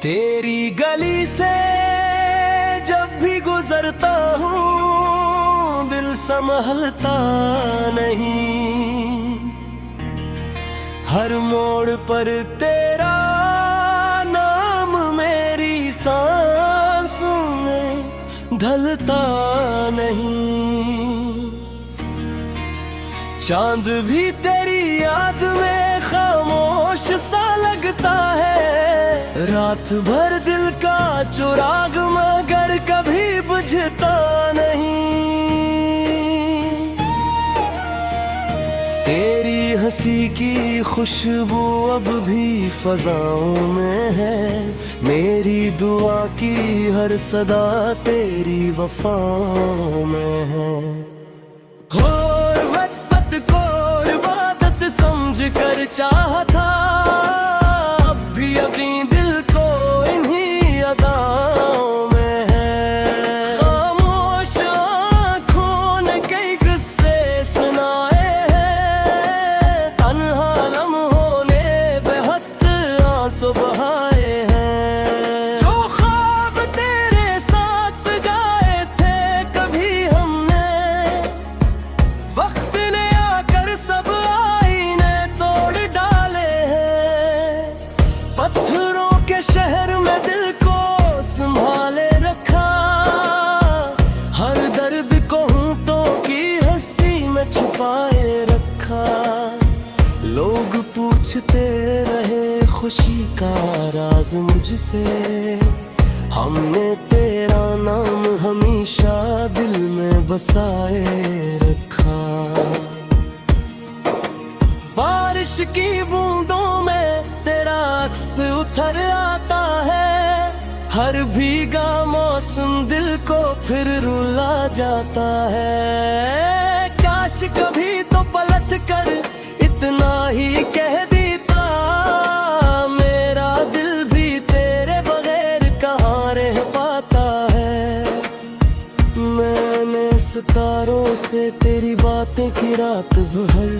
तेरी गली से जब भी गुजरता हूँ दिल संभलता नहीं। हर मोड़ पर तेरा नाम मेरी सांसों में ढलता नहीं। चांद भी तेरी याद में खामोश सा लगता है। रात भर दिल का चिराग मगर कभी बुझता नहीं। तेरी हंसी की खुशबू अब भी फजाओं में है। मेरी दुआ की हर सदा तेरी वफाओं में है। और वक़्त को इबादत समझ कर चाहा था, अब भी अपनी दिल को इन्हीं अदाओं में है। खामोश आँखों ने कई किस्से सुनाए हैं। तन्हा लम्हों ने बेहद आंसू बहाए हैं। जो ख्वाब तेरे साथ सजाए थे कभी हमने, वक्त ने आकर सब आईने तोड़ डाले हैं। पत्थरों के शहर में दिल को संभाले रखा। हर दर्द को होंठों की हंसी में छुपाए रखा। लोग पूछते रहे खुशी का राज मुझसे, हमने तेरा नाम हमेशा दिल में बसाए रखा। बारिश की बूंदों में तेरा अक्स उतर आता है। हर भीगा मौसम दिल को फिर रुला जाता है। काश कभी तो पलट कर इतना ही कह देता, मेरा दिल भी तेरे बगैर कहाँ रह पाता है। मैंने सितारों से तेरी बातें की रात भर,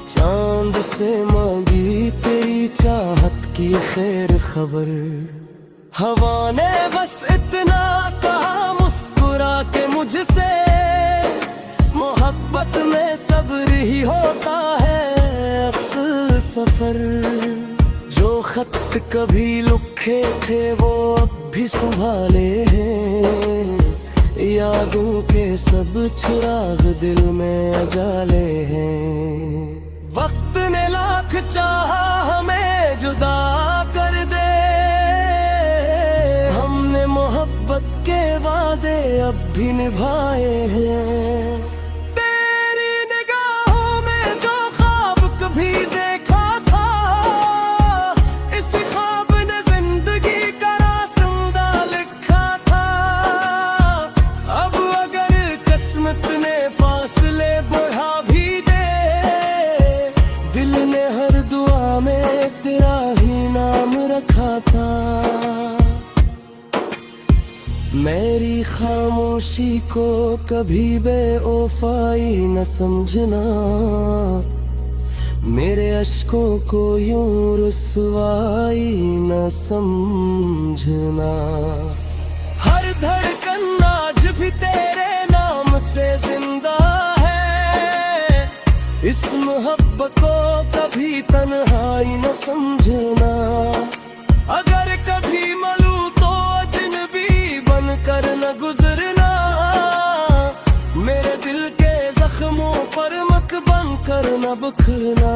चांद से मांगी तेरी चाहत की खैर खबर। हवा ने बस इतना कहा मुस्कुरा के मुझसे, मोहब्बत में सब्र ही होता है असल सफर। जो खत कभी लिखे थे वो अब भी संभाले हैं। यादों के सब चिराग दिल में अजाले हैं। वक्त ने लाख चाहा हमें जुदा कर दे, हमने मोहब्बत के वादे अब भी निभाए हैं। तेरी निगाहों में जो ख्वाब कभी देखा था, इस ख्वाब ने जिंदगी का रास्ता लिखा था। अब अगर किस्मत ने फासले बढ़ा भी दे, दिल ने हर दुआ में तेरा ही नाम रखा था। मेरी खामोशी को कभी बेवफाई न समझना, मेरे अश्कों को यूं रुसवाई न समझना। हर धड़कन आज भी तेरे नाम से जिंदा है। इस मोहब्बत को कभी तन्हाई न समझना। अगर कभी मलू तो अजनबी बनकर न गुजरना। मेरे दिल के जख्मों पर मत बनकर न बिखरना।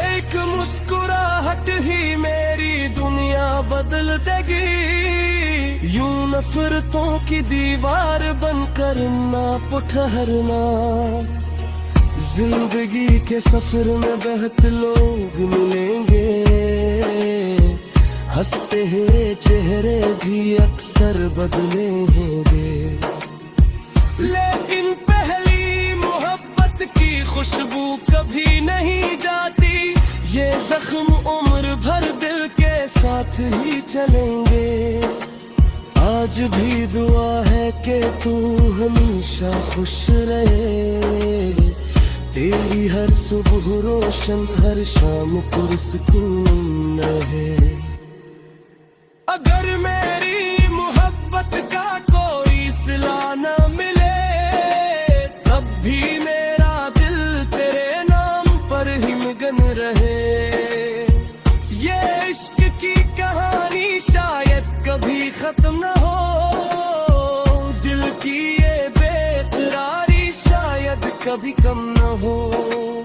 एक मुस्कुराहट ही मेरी दुनिया बदल देगी। यूं नफरतों की दीवार बनकर ना ठहरना। जिंदगी के सफर में बेहतर लोग मिलेंगे। हंसते हुए चेहरे भी अक्सर बदलेंगे, लेकिन पहली मोहब्बत की खुशबू कभी नहीं जाती। ये जख्म उम्र भर दिल के साथ ही चलेंगे। आज आज भी दुआ है कि तू हमेशा खुश रहे, तेरी हर सुबह रोशन हर शाम पुरसकून रहे। अगर मेरी मोहब्बत का कोई सिला न मिले, तब भी मेरा दिल तेरे नाम पर ही मगन रहे। ये इश्क की कहानी शायद कभी खत्म न हो, दिल की ये बेकरारी शायद कभी कम न हो।